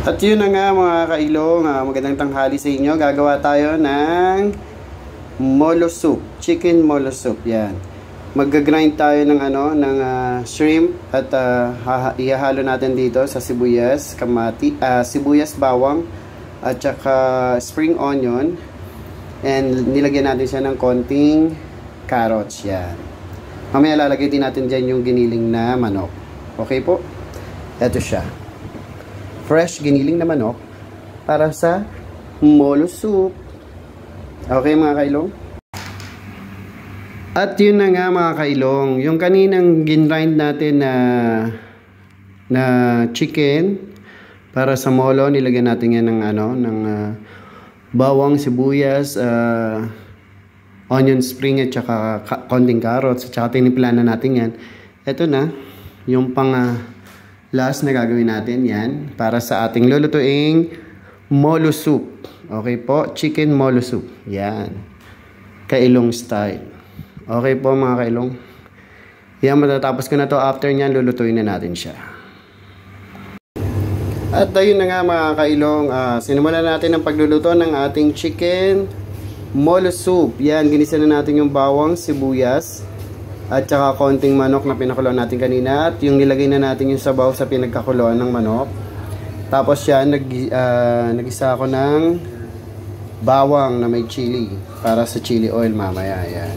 At yun na nga mga kailong, magandang tanghali sa inyo. Gagawa tayo ng molo soup, chicken molo soup. Yan. Magga-grind tayo ng shrimp at ihahalo natin dito sa sibuyas, sibuyas, bawang at saka spring onion. And nilagyan natin siya ng konting carrots. Yan. Mamaya lalagay din natin dyan yung giniling na manok. Okay po? Ito siya. Fresh giniling na manok para sa molo soup. Okay mga kailong? At yun na nga mga kailong, yung kaninang ginrind natin na chicken para sa molo, nilagyan natin yan ng bawang, sibuyas, onion spring at saka konting carrots at saka tinimplahan na natin yan. Ito na yung last na gagawin natin yan para sa ating lulutuing molo soup. Okay po, chicken molo soup. Yan. Kailong style. Okay po mga kailong. Yan, matatapos ko na to. After nyan, lulutuin na natin siya. At ayun na nga mga kailong, sinimulan natin ang pagluluto ng ating chicken molo soup. Yan, ginisa na natin yung bawang, sibuyas at saka konting manok na pinakuloan natin kanina. At yung nilagay na natin yung sabaw sa pinagkakuloan ng manok. Tapos yan, nag-isa ako ng bawang na may chili. Para sa chili oil mamaya. Yan.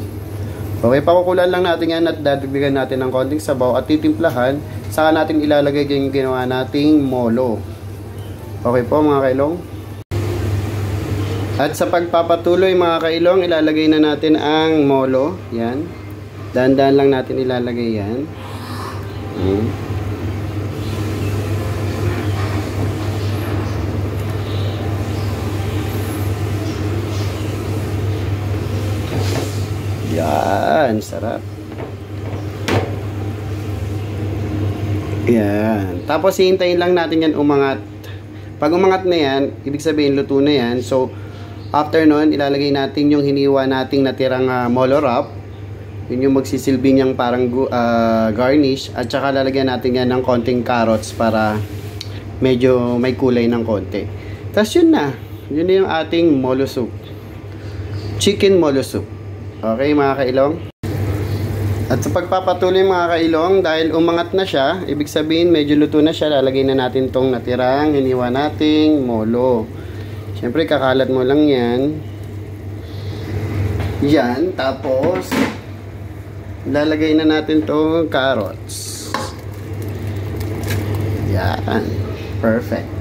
Okay, pakukulan lang natin yan at dadagdagan natin ng konting sabaw at titimplahan. Saka natin ilalagay yung ginawa nating molo. Okay po mga kailong. At sa pagpapatuloy mga kailong, ilalagay na natin ang molo. Yan. Dahan-dahan lang natin ilalagay yan. Yan, sarap. Yan. Tapos hihintayin lang natin yan umangat. Pag umangat na yan, ibig sabihin luto na yan. So, after nun, ilalagay natin yung hiniwa nating natirang molo wrap. Yun yung magsisilbi niyang parang garnish. At saka lalagyan natin yan ng konting carrots para medyo may kulay ng konti. Tapos yun na. Yun na yung ating molo soup. Chicken molo soup. Okay mga kailong? At sa pagpapatuloy mga kailong, dahil umangat na siya, ibig sabihin medyo luto na siya, lalagay na natin tong natirang hiniwa nating molo. Siyempre kakalat mo lang yan. Yan. Tapos lalagay na natin tong carrots. Yan. Perfect.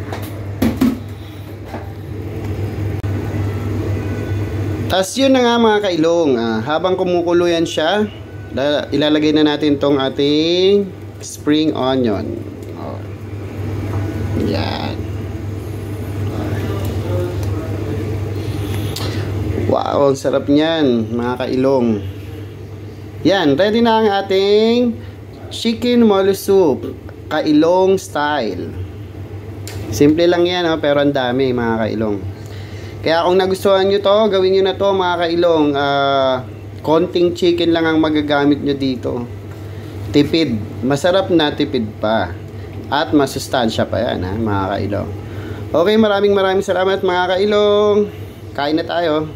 Tapos yun na nga mga kailong. Habang kumukulo yan siya, ilalagay na natin tong ating spring onion. Yan. Wow, ang sarap niyan mga kailong. Yan, ready na ang ating chicken molo soup, kailong style. Simple lang yan, pero ang dami mga kailong. Kaya kung nagustuhan nyo to, gawin nyo na to mga kailong. Konting chicken lang ang magagamit nyo dito. Tipid, masarap na tipid pa. At masustansya pa yan mga kailong. Okay, maraming salamat mga kailong. Kain na tayo.